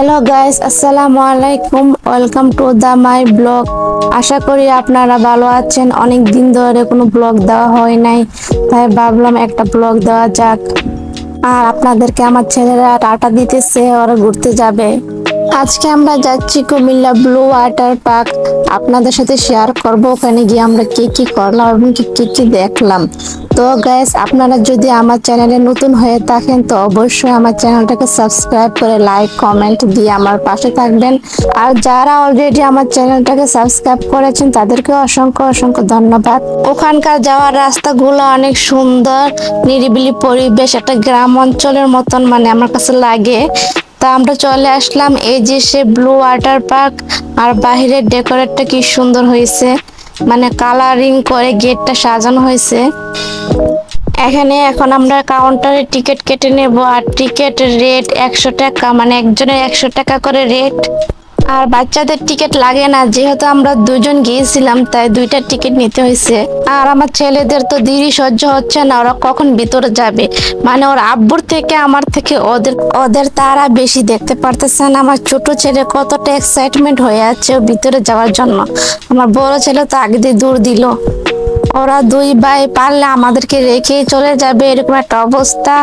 Hello guys, আসসালামু আলাইকুম। Welcome to the my blog. আশা করি আপনারা ভালো আছেন। অনেক দিন ধরে কোনো ব্লগ দেওয়া হয় নাই, তাই ভাবলাম একটা ব্লগ দেওয়া যাক। আর আপনাদেরকে আমার ছেলেরা টাটা দিতেছে, ওরা ঘুরতে যাবে। আজকে আমরা যাচ্ছি কুমিল্লা ব্লু ওয়াটার পার্ক। আপনাদের সাথে শেয়ার করব ওখানে গিয়ে আমরা কি কি করলাম এবং কি কি কি দেখলাম। তো গাইস, আপনারা যদি আমার চ্যানেলে নতুন হয়ে থাকেন তো অবশ্যই আমার চ্যানেলটাকে সাবস্ক্রাইব করে লাইক কমেন্ট দিয়ে আমার পাশে থাকবেন। আর যারা অলরেডি আমার চ্যানেলটাকে সাবস্ক্রাইব করেছেন তাদেরকে অসংখ্য অসংখ্য ধন্যবাদ। ওখানকার যাওয়ার রাস্তাগুলো অনেক সুন্দর, নিরিবিলি পরিবেশ, একটা গ্রাম অঞ্চলের মতন মানে আমার কাছে লাগে। তা আমরা চলে আসলাম, এই যে সে ব্লু ওয়াটার পার্ক। আর বাহিরের ডেকোরেটটা কি সুন্দর হয়েছে, মানে কালারিং করে গেটটা সাজানো হয়েছে। এখানে এখন আমরা কাউন্টারে টিকিট কেটে নেব। আর টিকিট রেট 100 টাকা, মানে একজনের 100 টাকা করে রেট। আর বাচ্চাদের টিকিট লাগে না, যেহেতু আমরা দুজন গিয়েছিলাম তাই দুইটা টিকিট নিতে হয়েছে। আর আমার ছেলেদের তো দেরি সহ্য হচ্ছে না, ওরা কখন ভিতরে যাবে। মানে ওর আব্বুর থেকে আমার থেকে ওদের ওদের তারা বেশি দেখতে পারতেছে না। আমার ছোট ছেলে কতটা এক্সাইটমেন্ট হয়ে আছে ও ভিতরে যাওয়ার জন্য। আমার বড় ছেলে তো আগে দিয়ে দূর দিল। ওরা দুই ভাই পারলে আমাদেরকে রেখেই চলে যাবে, এরকম একটা অবস্থা।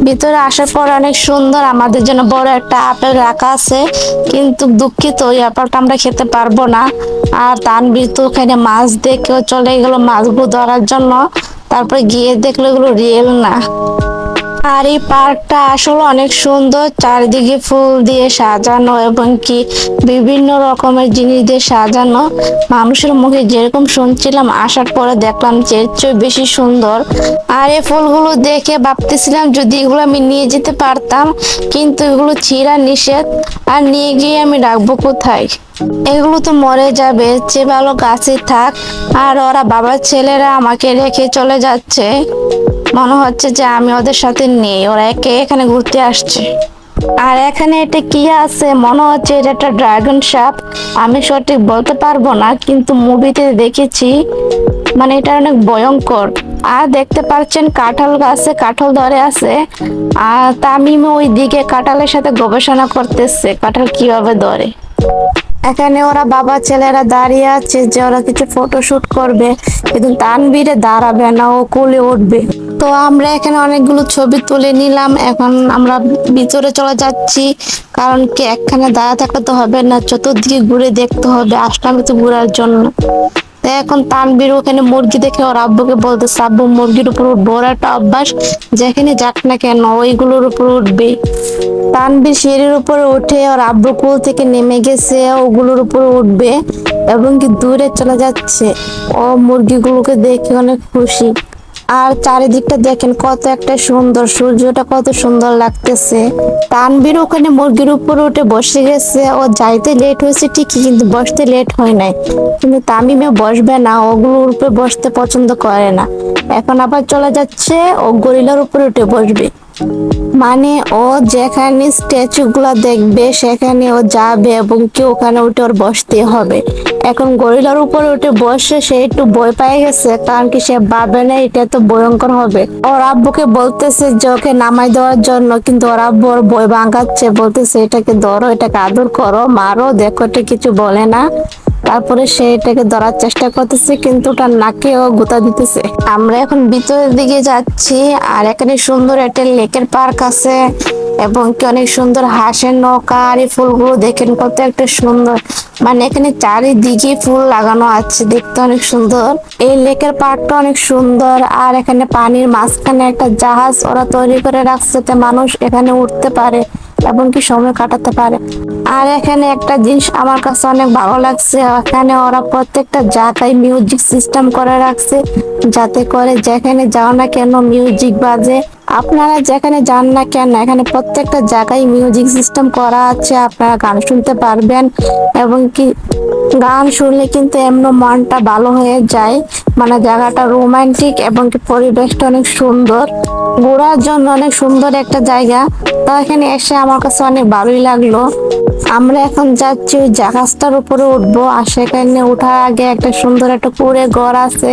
ভিতরে আসার পর অনেক সুন্দর, আমাদের জন্য বড় একটা আপেল রাখা আছে, কিন্তু দুঃখিত ওই আপেলটা আমরা খেতে পারবো না। আর তানভীর তো ওখানে মাছ দেখেও চলে গেল মাছগুলো ধরার জন্য। তারপরে গিয়ে দেখলো এগুলো রিয়েল না। আর এই পার্কটা আসলে অনেক সুন্দর, চারিদিকে ফুল দিয়ে সাজানো এবং কি বিভিন্ন রকমের জিনিস দিয়ে সাজানো। মানুষের মুখে যেরকম শুনছিলাম, আসার পরে দেখলাম যে এর চেয়ে বেশি সুন্দর। আর এই ফুলগুলো দেখে ভাবতেছিলাম যদি এগুলো আমি নিয়ে যেতে পারতাম, কিন্তু এগুলো ছিঁড়া নিষেধ। আর নিয়ে গিয়ে আমি রাখবো কোথায়? এগুলো তো মরে যাবে, যে ভালো গাছে থাক। আর ওরা বাবার ছেলেরা আমাকে রেখে চলে যাচ্ছে, মনে হচ্ছে যে আমি ওদের সাথে নেই, ওরা এখানে ঘুরতে আসছে। আর এখানে এটা কি আছে, মনে হচ্ছে এটা একটা ড্রাগন সাপ। আমি সঠিক বলতে পারবো না, কিন্তু মুভিতে দেখেছি, মানে এটা অনেক ভয়ঙ্কর। আর দেখতে পাচ্ছেন কাঁঠাল গাছে কাঁঠাল ধরে আছে। আর তামিম ওই দিকে কাঁঠালের সাথে গবেষণা করতেছে কাঁঠাল কিভাবে ধরে। এখানে ওরা বাবা ছেলেরা দাঁড়িয়ে আছে যে ওরা কিছু ফটোশুট করবে, কিন্তু তানভীরে দাঁড়াবে না, ও কোলে উঠবে। তো আমরা এখানে অনেকগুলো ছবি তুলে নিলাম। এখন আমরা ভিতরে চলে যাচ্ছি, কারণ কি একখানে দাঁড়া থাকলে তো হবে না, চতুর্দিকে ঘুরে দেখতে হবে, আসলাম তো ঘুরার জন্য। তো এখন তানভীর ওখানে মুরগি দেখে ওর আব্বুকে বলতেছে, আব্বু মুরগির উপর উঠবো। ওর একটা অভ্যাস, যেখানে যাক না কেন ওইগুলোর উপর উঠবে। তানভীর সিঁড়ির উপরে উঠে ওর আব্বু কোল থেকে নেমে গেছে, ওগুলোর উপর উঠবে এবং কি দূরে চলে যাচ্ছে। ও মুরগিগুলোকে দেখে অনেক খুশি। আর চারিদিকটা দেখেন কত একটা সুন্দর, সূর্যটা কত সুন্দর লাগতেছে। তানভীর ওখানে মুরগির উপর উঠে বসে গেছে। ও যাইতে লেট হয়েছে ঠিকই, কিন্তু বসতে লেট হয় নাই। কিন্তু তামিমে বসবে না, ওগুলোর উপরে বসতে পছন্দ করে না। এখন আবার চলে যাচ্ছে, ও গরিলার উপরে উঠে বসবে। মানে ও যেখানে স্ট্যাচু গুলা দেখবে সেখানে ও যাবে এবং কি ওখানে উঠে ওর বসতে হবে। এখন গরিলার উপরে উঠে বসে সে একটু ভয় পেয়ে গেছে, কারণ কি সে ভাবে না এটা তো ভয়ঙ্কর হবে। ওর আব্বুকে বলতেছে যে ওকে নামাই দেওয়ার জন্য, কিন্তু ওর আব্বু ওর ভয় ভাঙাচ্ছে, বলতেছে এটাকে ধরো, এটাকে আদর করো, মারো, দেখো এটা কিছু বলে না। তারপরে সে এটাকে ধরার চেষ্টা করতেছে, কিন্তু ওটার নাকে ও গুঁতা দিতেছে। আমরা এখন ভিতরের দিকে যাচ্ছি। আর এখানে সুন্দর একটা লেকের পার্ক আছে এবং কি অনেক সুন্দর হাঁসের নৌকা। আর এই ফুলগুলো দেখেন কত একটা সুন্দর, মানে এখানে চারিদিকে ফুল লাগানো আছে, দেখতে অনেক সুন্দর। এই লেকের পার্কটা অনেক সুন্দর। আর এখানে পানির মাঝখানে একটা জাহাজ ওরা তৈরি করে রাখছে, যাতে মানুষ এখানে উঠতে পারে এবং কি সময় কাটাতে পারে। আর এখানে একটা জিনিস আমার কাছে অনেক ভালো লাগছে, এখানে ওরা প্রত্যেকটা জায়গায় মিউজিক সিস্টেম করে রাখছে, যাতে করে যেখানে যাও না কেন মিউজিক বাজে। আপনারা যেখানে যান না কেন এখানে প্রত্যেকটা জায়গায় মিউজিক সিস্টেম করা আছে, আপনারা গান শুনতে পারবেন। এবং কি গান শুনলে কিন্তু এমন মনটা ভালো হয়ে যায়, মানে জায়গাটা রোমান্টিক এবং কি পরিবেশটা অনেক সুন্দর, ঘোরার জন্য অনেক সুন্দর একটা জায়গা। তো এখানে এসে আমার কাছে অনেক ভালোই লাগলো। আমরা এখন যাচ্ছি ওই জাহাজটার উপরে উঠবো। আর সেখানে ওঠার আগে একটা সুন্দর একটা কুঁড়ে ঘর আছে,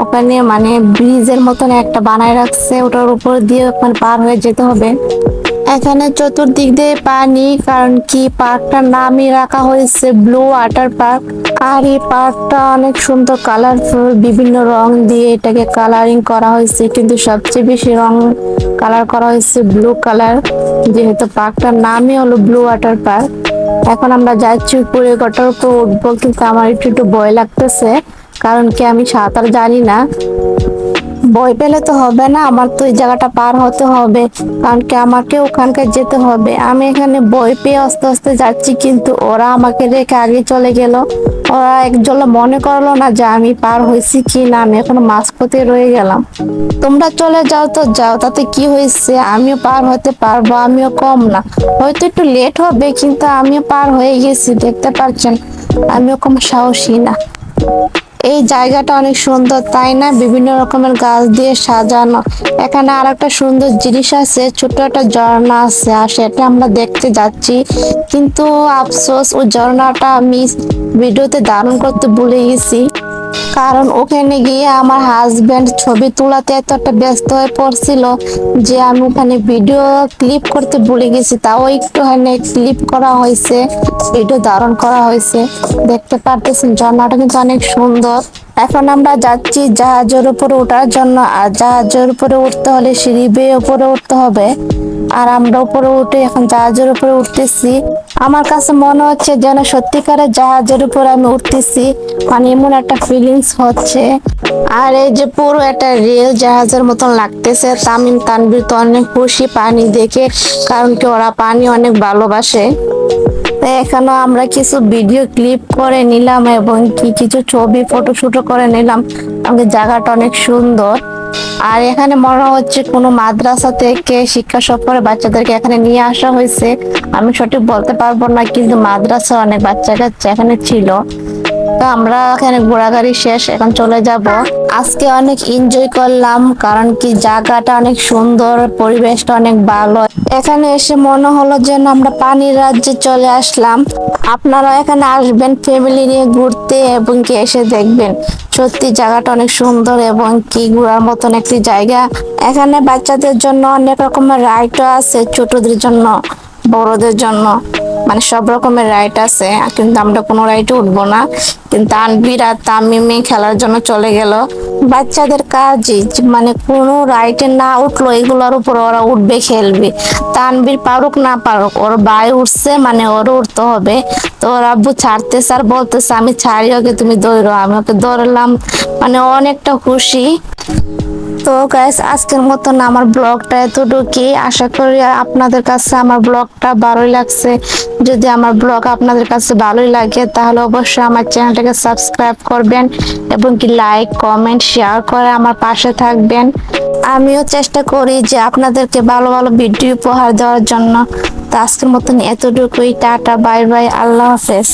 ওখানে মানে ব্রিজের মতন একটা বানায় রাখছে, ওটার উপর দিয়ে ওখানে পার হয়ে যেতে হবে। এখানে চতুর্দিক দিয়ে পানি, কারণ কি পার্কটার নামই রাখা হয়েছে ব্লু ওয়াটার পার্ক। আর এই পার্কটা অনেক সুন্দর কালারফুল, বিভিন্ন রং দিয়ে এটাকে কালারিং করা হয়েছে, কিন্তু সবচেয়ে বেশি রং কালার করা হয়েছে ব্লু কালার, যেহেতু পার্কটার নামই হলো ব্লু ওয়াটার পার্ক। এখন আমরা যাচ্ছি উপরে, গোটার উপর উঠবো, কিন্তু আমার একটু একটু ভয় লাগতেছে, কারণ কি আমি সাঁতার জানি না। ভয় পেলে তো হবে না, আমার তো এই জায়গাটা পার হতে হবে, কারণ কি আমাকে ওখানকার যেতে হবে। আমি এখানে ভয় পেয়ে আস্তে আস্তে যাচ্ছি, কিন্তু ওরা আমাকে রেখে আগে চলে গেল। ওরা একজন মনে করলো না যে আমি পার হয়েছি কি না, আমি এখন মাঝপথে রয়ে গেলাম। তোমরা চলে যাও তো যাও, তাতে কি হয়েছে, আমিও পার হতে পারবো, আমিও কম না। হয়তো একটু লেট হবে, কিন্তু আমিও পার হয়ে গেছি, দেখতে পাচ্ছেন আমিও কম সাহসী না। এই জায়গাটা অনেক সুন্দর, তাই না? বিভিন্ন রকমের গাছ দিয়ে সাজানো। এখানে আর একটা সুন্দর জিনিস আছে, ছোট একটা ঝর্ণা আছে, আর সেটা আমরা দেখতে যাচ্ছি, কিন্তু আফসোস ওই ঝর্ণাটা আমি ভিডিওতে ধারণ করতে ভুলে গেছি, কারণ ওখানে গিয়ে আমার হাজবেন্ড ছবি তোলাতে এতটা ব্যস্ত হয়ে পড়ছিল যে আমি ওখানে ভিডিও ক্লিপ করতে ভুলে গেছি। তাও একটুখানি ক্লিপ করা হয়েছে, ভিডিও ধারণ করা হয়েছে। দেখতে পারতেছেন ঝর্ণাটা কিন্তু অনেক সুন্দর। এখন আমরা যাচ্ছি জাহাজের উপরে ওঠার জন্য, আর জাহাজের উপরে উঠতে হলে সিঁড়ি বেয়ে উপরে উঠতে হবে। আর আমরা উপরে উঠে এখন জাহাজের উপরে উঠতেছি। আমার কাছে মনে হচ্ছে যেন সত্যিকারের জাহাজের উপরে আমি উঠতেছি, মানে এমন একটা ফিলিংস হচ্ছে। আর এই যে পুরো একটা রেল জাহাজের মতন লাগতেছে। তামিম তানভীর তো অনেক খুশি পানি দেখে, কারণ কি ওরা পানি অনেক ভালোবাসে। এখানে আমরা কিছু ভিডিও ক্লিপ করে নিলাম এবং কি কিছু ছবি ফটোশুট করে নিলাম। আমাদের জায়গাটা অনেক সুন্দর। আর এখানে মনে হচ্ছে কোনো মাদ্রাসা থেকে শিক্ষা সফরে বাচ্চাদেরকে এখানে নিয়ে আসা হয়েছে। আমি সঠিক বলতে পারবো না, কিন্তু মাদ্রাসা অনেক বাচ্চা কাচ্চা এখানে ছিল। তো আমরা এখানে ঘোরাঘুরি শেষ, এখন চলে যাব। আজকে অনেক এনজয় করলাম, কারণ কি জায়গাটা অনেক সুন্দর, পরিবেশটা অনেক ভালো। এখানে এসে মনে হলো যেন আমরা পানির রাজ্যে চলে আসলাম। আপনারা এখানে আসবেন ফ্যামিলি নিয়ে ঘুরতে, এবং কি এসে দেখবেন সত্যি জায়গাটা অনেক সুন্দর এবং কি ঘোরার মতন একটি জায়গা। এখানে বাচ্চাদের জন্য অনেক রকমের রাইডও আছে, ছোটদের জন্য বড়দের জন্য, মানে সব রকমের রাইড আছে, কিন্তু আমরা কোনো রাইডে উঠবো না। কিন্তু তানভীর আর তামিমি খেলার জন্য চলে গেল। বাচ্চাদের কাজই মানে কোনো রাইডে না উঠলো এগুলোর উপর ওরা উঠবে, খেলবে। তানভীর পারুক না পারুক, ওর ভাই উঠছে মানে ওরও উঠতে হবে। তো ওর আব্বু ছাড়তেছে আর বলতেছে আমি ছাড়ি ওকে, তুমি দৌড়ো। আমি ওকে দৌড়ালাম, মানে অনেকটা খুশি। তো গাইস, আজকের মতন আমার ব্লগটা এতটুকুই। আশা করি আপনাদের কাছে আমার ব্লগটা ভালোই লাগছে। যদি আমার ব্লগ আপনাদের কাছে ভালোই লাগে, তাহলে অবশ্যই আমার চ্যানেলটাকে সাবস্ক্রাইব করবেন এবং কি লাইক কমেন্ট শেয়ার করে আমার পাশে থাকবেন। আমিও চেষ্টা করি যে আপনাদেরকে ভালো ভালো ভিডিও উপহার দেওয়ার জন্য। তো আজকের মতন এতটুকুই, টাটা বাই বাই, আল্লাহ হাফেজ।